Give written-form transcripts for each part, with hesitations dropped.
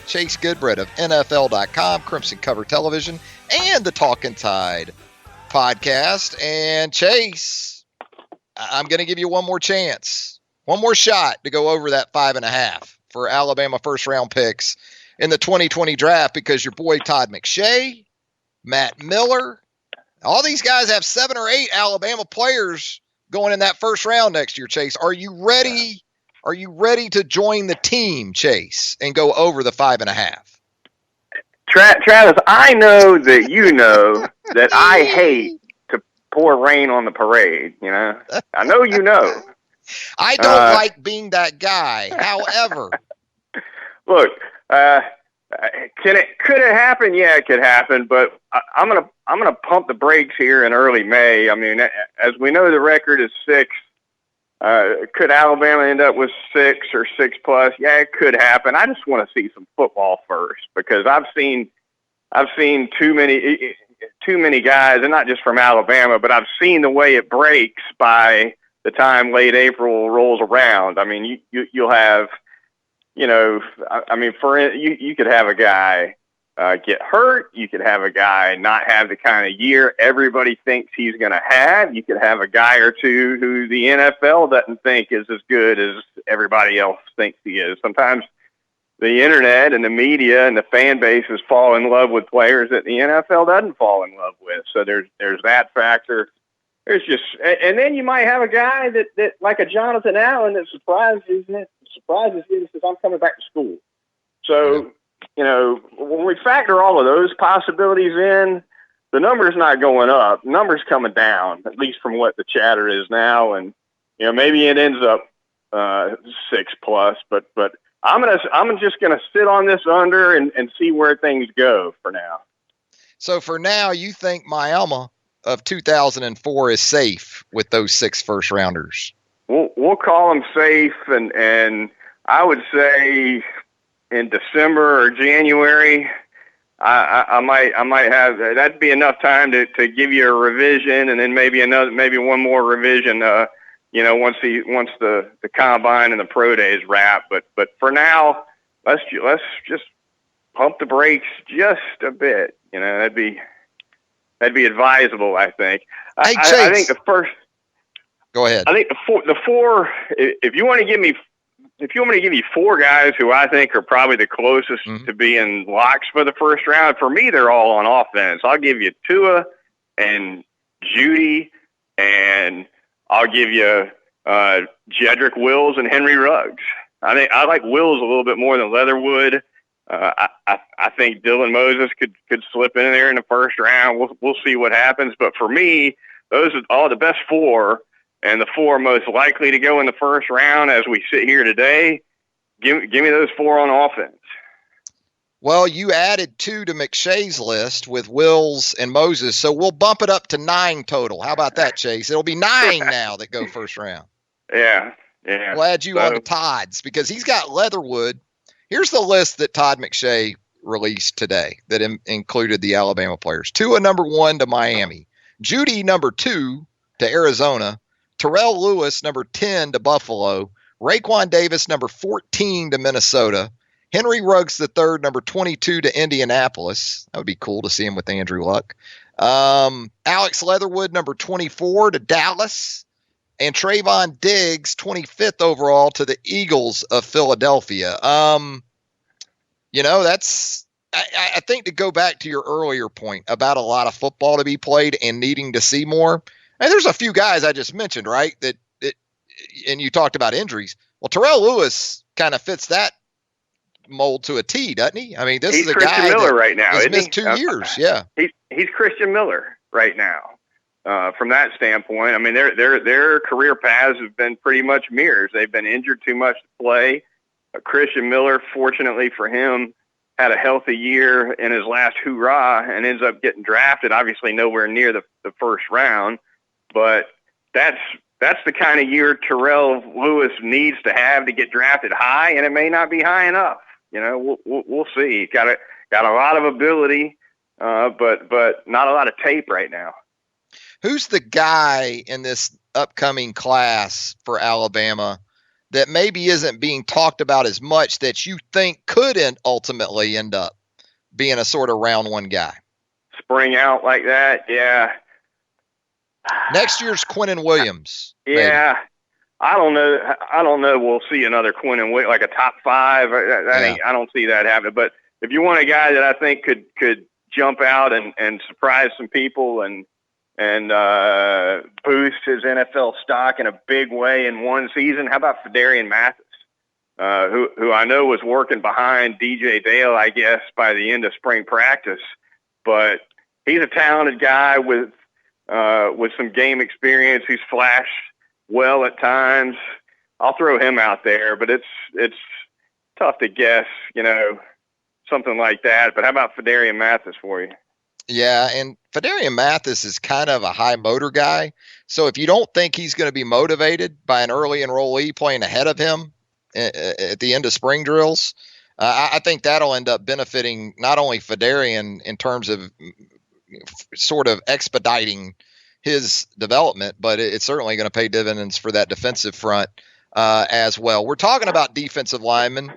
Chase Goodbread of NFL.com, Crimson Cover Television, and the Talkin Tide podcast. And Chase, I'm going to give you one more chance, one more shot to go over that 5.5 for Alabama first-round picks in the 2020 draft, because your boy Todd McShay, Matt Miller, all these guys have 7 or 8 Alabama players going in that first round next year, Chase. Are you ready? Are you ready to join the team, Chase, and go over the 5.5? Travis, I know that you know that I hate to pour rain on the parade, you know. I know you know. I don't like being that guy. However, look, could it happen? Yeah, it could happen, but I'm gonna pump the brakes here in early May. I mean, as we know, the record is 6. Could Alabama end up with 6 or 6+? Yeah, it could happen. I just want to see some football first, because I've seen too many guys, and not just from Alabama, but I've seen the way it breaks by the time late April rolls around. I mean, you'll have, you know, I mean, you could have a guy get hurt. You could have a guy not have the kind of year everybody thinks he's going to have. You could have a guy or two who the NFL doesn't think is as good as everybody else thinks he is. Sometimes the internet and the media and the fan bases fall in love with players that the NFL doesn't fall in love with. So there's that factor. There's just, and then you might have a guy that like a Jonathan Allen that surprises you and says, I'm coming back to school. So, you know, when we factor all of those possibilities in, the number's not going up. The number's coming down, at least from what the chatter is now. And, you know, maybe it ends up 6+, but I'm just gonna sit on this under and see where things go for now. So for now, you think Miami of 2004 is safe with those 6 first rounders? We'll call them safe, and I would say in December or January, I might have, that'd be enough time to give you a revision, and then maybe one more revision. You know, once the combine and the pro days wrap. But for now, let's just pump the brakes just a bit. You know, that'd be advisable, I think. Hey, Chase. I think the first. Go ahead. I think the four. If you want to give me 4 guys who I think are probably the closest to being locks for the first round, for me, they're all on offense. I'll give you Tua and Judy, and I'll give you Jedrick Wills and Henry Ruggs. I like Wills a little bit more than Leatherwood. I think Dylan Moses could slip in there in the first round. We'll see what happens. But for me, those are all the best 4, and the 4 most likely to go in the first round as we sit here today. Give me those 4 on offense. Well, you added 2 to McShay's list with Wills and Moses, so we'll bump it up to 9 total. How about that, Chase? It'll be 9 now that go first round. Yeah. We'll add you on to Todd's, because he's got Leatherwood. Here's the list that Todd McShay released today that included the Alabama players. Tua number 1 to Miami. Judy number 2 to Arizona. Terrell Lewis number 10 to Buffalo. Raekwon Davis number 14 to Minnesota. Henry Ruggs III, number 22 to Indianapolis. That would be cool to see him with Andrew Luck. Alex Leatherwood, number 24 to Dallas. And Trayvon Diggs, 25th overall to the Eagles of Philadelphia. You know, that's, I think, to go back to your earlier point about a lot of football to be played and needing to see more. And there's a few guys I just mentioned, right? That and you talked about injuries. Well, Terrell Lewis kind of fits that mold to a T, doesn't he? I mean, he's a Christian guy Miller that right now, has missed 2 years. Yeah, he's Christian Miller right now. From that standpoint, I mean, their career paths have been pretty much mirrors. They've been injured too much to play. Christian Miller, fortunately for him, had a healthy year in his last hoorah and ends up getting drafted. Obviously, nowhere near the first round, but that's the kind of year Terrell Lewis needs to have to get drafted high, and it may not be high enough. You know, we'll see. He's got a lot of ability, but not a lot of tape right now. Who's the guy in this upcoming class for Alabama that maybe isn't being talked about as much that you think could ultimately end up being a sort of round one guy? Spring out like that, yeah. Next year's Quinnen Williams. Yeah. Maybe. I don't know. We'll see another Quinnen Williams, like a top 5. I don't see that happening. But if you want a guy that I think could jump out and surprise some people and boost his NFL stock in a big way in one season, how about Phidarian Mathis, who I know was working behind DJ Dale, I guess, by the end of spring practice. But he's a talented guy with some game experience. He's flashed well at times. I'll throw him out there, but it's tough to guess, something like that. But how about Phidarian Mathis for you? Yeah, and Phidarian Mathis is kind of a high motor guy. So if you don't think he's going to be motivated by an early enrollee playing ahead of him at the end of spring drills, I think that'll end up benefiting not only Phidarian in terms of sort of expediting his development, but it's certainly going to pay dividends for that defensive front as well. We're talking about defensive linemen,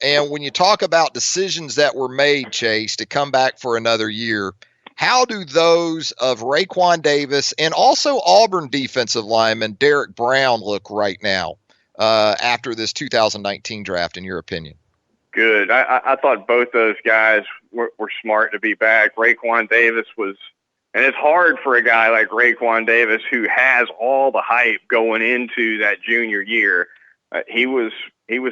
and when you talk about decisions that were made, Chase, to come back for another year, how do those of Raekwon Davis and also Auburn defensive lineman Derek Brown look right now after this 2019 draft, in your opinion? Good. I thought both those guys were smart to be back. Raekwon Davis was, and it's hard for a guy like Raekwon Davis who has all the hype going into that junior year. He was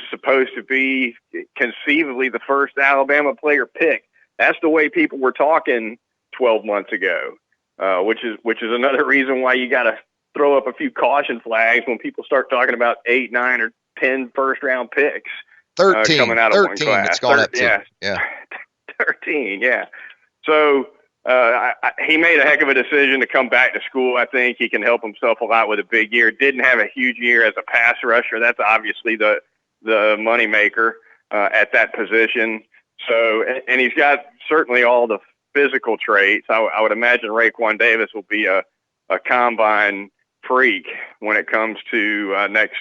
supposed to be conceivably the first Alabama player pick. That's the way people were talking 12 months ago, which is another reason why you got to throw up a few caution flags when people start talking about 8, 9, or 10 first-round picks. 13 coming out of one class. It's gone up to, yeah. 13, yeah. So he made a heck of a decision to come back to school. I think he can help himself a lot with a big year. Didn't have a huge year as a pass rusher. That's obviously the moneymaker at that position. So, and he's got certainly all the physical traits. I would imagine Raekwon Davis will be a combine freak when it comes to next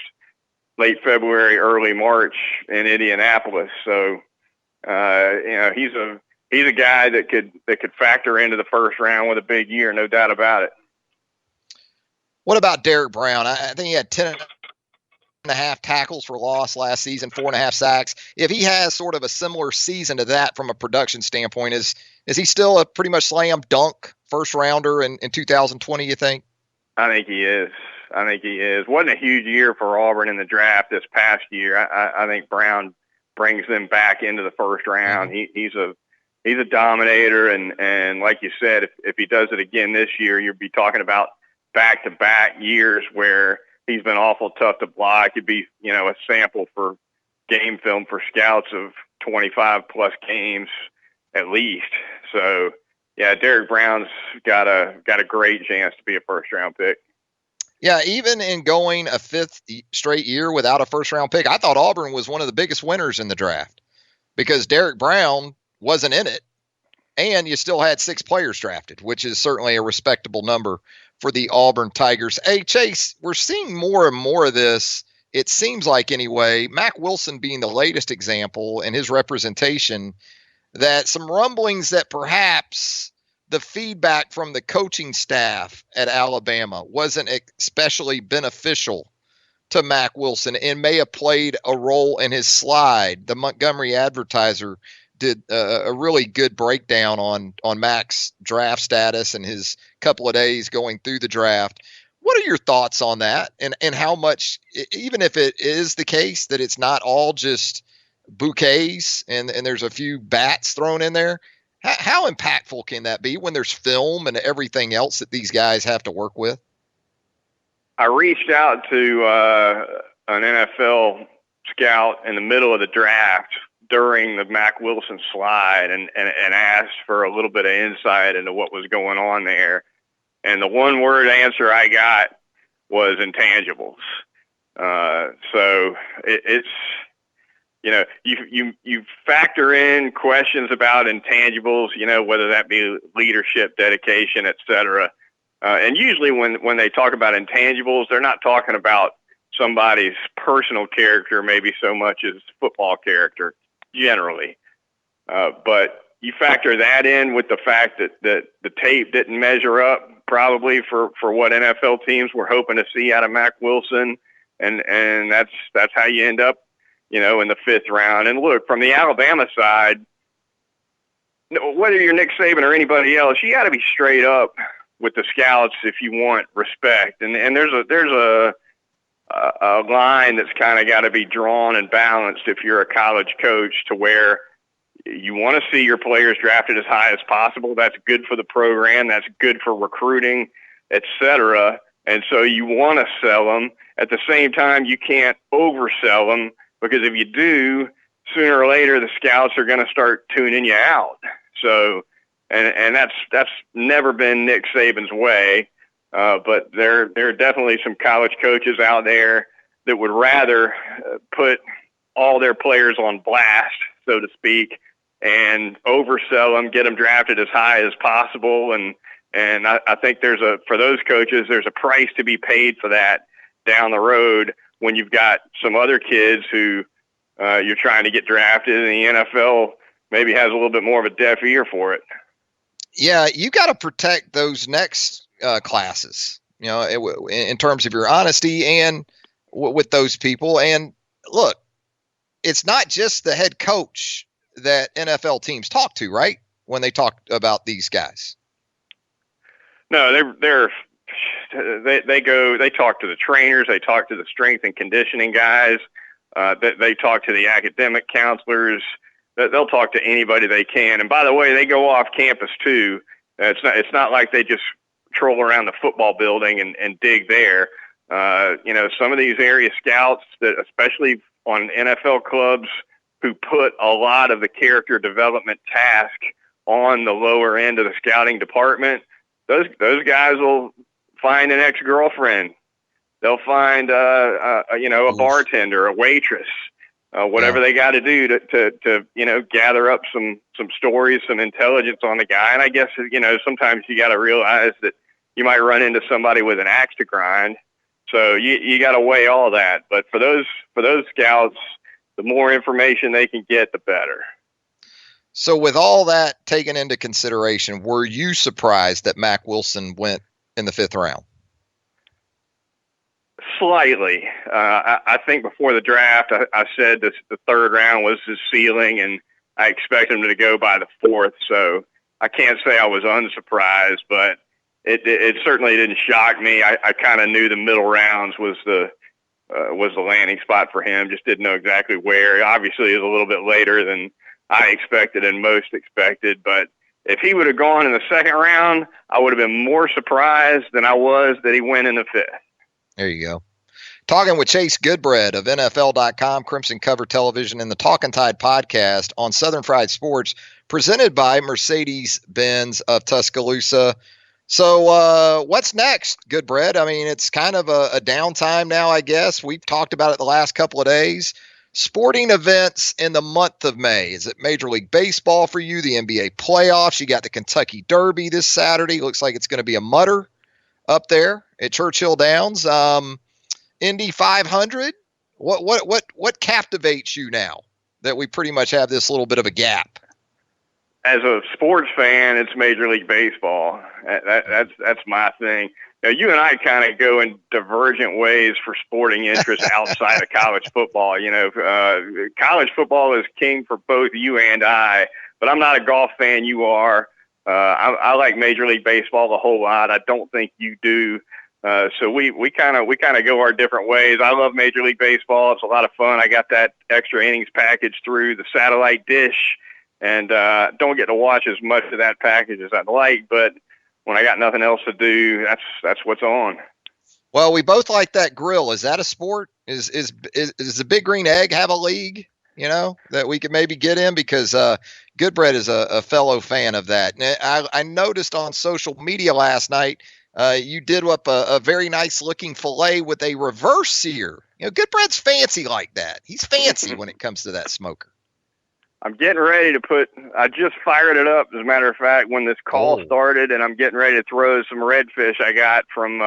late February, early March in Indianapolis. So, he's a guy that could factor into the first round with a big year, no doubt about it. What about Derek Brown? I think he had 10.5 tackles for loss last season, 4.5 sacks. If he has sort of a similar season to that from a production standpoint, is he still a pretty much slam dunk first rounder in 2020, you think? I think he is. Wasn't a huge year for Auburn in the draft this past year. I think Brown brings them back into the first round. Mm-hmm. He's a dominator, and like you said, if he does it again this year, you'll be talking about back-to-back years where he's been awful tough to block. It'd be, a sample for game film for scouts of 25-plus games at least. So, yeah, Derek Brown's got a great chance to be a first-round pick. Yeah, even in going a 5th straight year without a first-round pick, I thought Auburn was one of the biggest winners in the draft because Derek Brown wasn't in it, and you still had 6 players drafted, which is certainly a respectable number for the Auburn Tigers. Hey, Chase, we're seeing more and more of this, it seems like anyway, Mack Wilson being the latest example in his representation, that some rumblings that perhaps the feedback from the coaching staff at Alabama wasn't especially beneficial to Mack Wilson and may have played a role in his slide. The Montgomery Advertiser did a really good breakdown on Mack's draft status and his couple of days going through the draft. What are your thoughts on that? And how much, even if it is the case that it's not all just bouquets and there's a few bats thrown in there, how impactful can that be when there's film and everything else that these guys have to work with? I reached out to an NFL scout in the middle of the draft during the Mack Wilson slide and asked for a little bit of insight into what was going on there. And the one word answer I got was intangibles. So it's, you factor in questions about intangibles, whether that be leadership, dedication, et cetera. And usually when they talk about intangibles, they're not talking about somebody's personal character, maybe so much as football character generally. But you factor that in with the fact that the tape didn't measure up probably for what NFL teams were hoping to see out of Mack Wilson. And that's how you end up, in the 5th round. And look, from the Alabama side, whether you're Nick Saban or anybody else, you got to be straight up with the scouts if you want respect. And there's a line that's kind of got to be drawn and balanced if you're a college coach, to where you want to see your players drafted as high as possible. That's good for the program. That's good for recruiting, et cetera. And so you want to sell them. At the same time, you can't oversell them, because if you do, sooner or later, the scouts are going to start tuning you out. So, and that's never been Nick Saban's way. But there are definitely some college coaches out there that would rather put all their players on blast, so to speak, and oversell them, get them drafted as high as possible. And I think for those coaches, there's a price to be paid for that down the road, when you've got some other kids who you're trying to get drafted, and the NFL maybe has a little bit more of a deaf ear for it. Yeah, you got to protect those next classes, in terms of your honesty and with those people. And look, it's not just the head coach that NFL teams talk to, right? When they talk about these guys. No, they talk to the trainers, they talk to the strength and conditioning guys, they talk to the academic counselors, they'll talk to anybody they can. And by the way, they go off campus too. It's not like they just troll around the football building and dig there. Some of these area scouts that, especially on NFL clubs, who put a lot of the character development task on the lower end of the scouting department, those guys will find an ex-girlfriend. They'll find a bartender, a waitress, whatever they got to do to gather up some stories, some intelligence on the guy. And I guess sometimes you got to realize that you might run into somebody with an axe to grind. So you got to weigh all that. But for those scouts, the more information they can get, the better. So with all that taken into consideration, were you surprised that Mack Wilson went in the 5th round? Slightly. I think before the draft, I said the 3rd round was his ceiling, and I expect him to go by the 4th. So I can't say I was unsurprised, but it certainly didn't shock me. I kind of knew the middle rounds was the landing spot for him. Just didn't know exactly where. Obviously, it was a little bit later than I expected and most expected. But if he would have gone in the 2nd round, I would have been more surprised than I was that he went in the 5th. There you go. Talking with Chase Goodbread of NFL.com, Crimson Cover Television, and the Talkin Tide podcast on Southern Fried Sports, presented by Mercedes-Benz of Tuscaloosa. So what's next, Goodbread? I mean, it's kind of a downtime now, I guess. We've talked about it the last couple of days. Sporting events in the month of May. Is it Major League Baseball for you, the NBA playoffs? You got the Kentucky Derby this Saturday. Looks like it's going to be a mutter up there at Churchill Downs. Indy 500. What captivates you now that we pretty much have this little bit of a gap? As a sports fan, it's Major League Baseball. That's my thing. Now, you and I kind of go in divergent ways for sporting interests outside of college football. College football is king for both you and I, but I'm not a golf fan. You are. I like Major League Baseball a whole lot. I don't think you do. So we kind of go our different ways. I love Major League Baseball. It's a lot of fun. I got that extra innings package through the satellite dish, and don't get to watch as much of that package as I'd like. But when I got nothing else to do, that's what's on. Well, we both like that grill. Is that a sport? Is the Big Green Egg have a league, that we could maybe get in? Because Goodbread is a fellow fan of that. And I noticed on social media last night, you did up a very nice looking filet with a reverse sear. Goodbread's fancy like that. He's fancy when it comes to that smoker. I'm getting ready to I just fired it up, as a matter of fact, when this call started, and I'm getting ready to throw some redfish I got from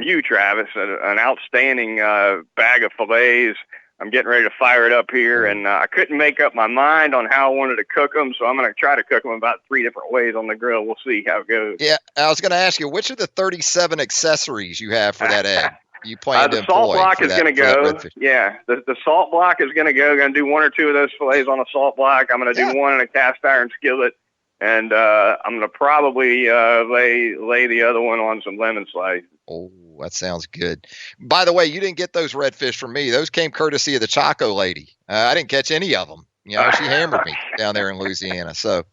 you, Travis, an outstanding bag of fillets. I'm getting ready to fire it up here, and I couldn't make up my mind on how I wanted to cook them, so I'm going to try to cook them about 3 different ways on the grill. We'll see how it goes. Yeah, I was going to ask you, which of the 37 accessories you have for that egg? You plan to the salt block is going to go. Yeah, the salt block is going to go. Going to do 1 or 2 of those fillets on a salt block. I'm going to do 1 in a cast iron skillet, and I'm going to probably lay the other one on some lemon slice. Oh, that sounds good. By the way, you didn't get those redfish from me. Those came courtesy of the Chaco lady. I didn't catch any of them. You know, she hammered me down there in Louisiana. So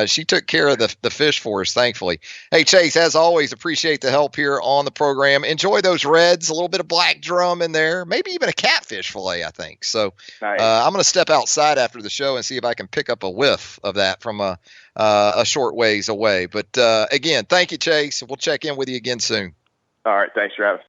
she took care of the fish for us, thankfully. Hey, Chase, as always, appreciate the help here on the program. Enjoy those reds, a little bit of black drum in there, maybe even a catfish fillet, I think. So nice. I'm going to step outside after the show and see if I can pick up a whiff of that from a short ways away. But again, thank you, Chase. We'll check in with you again soon. All right. Thanks, Travis.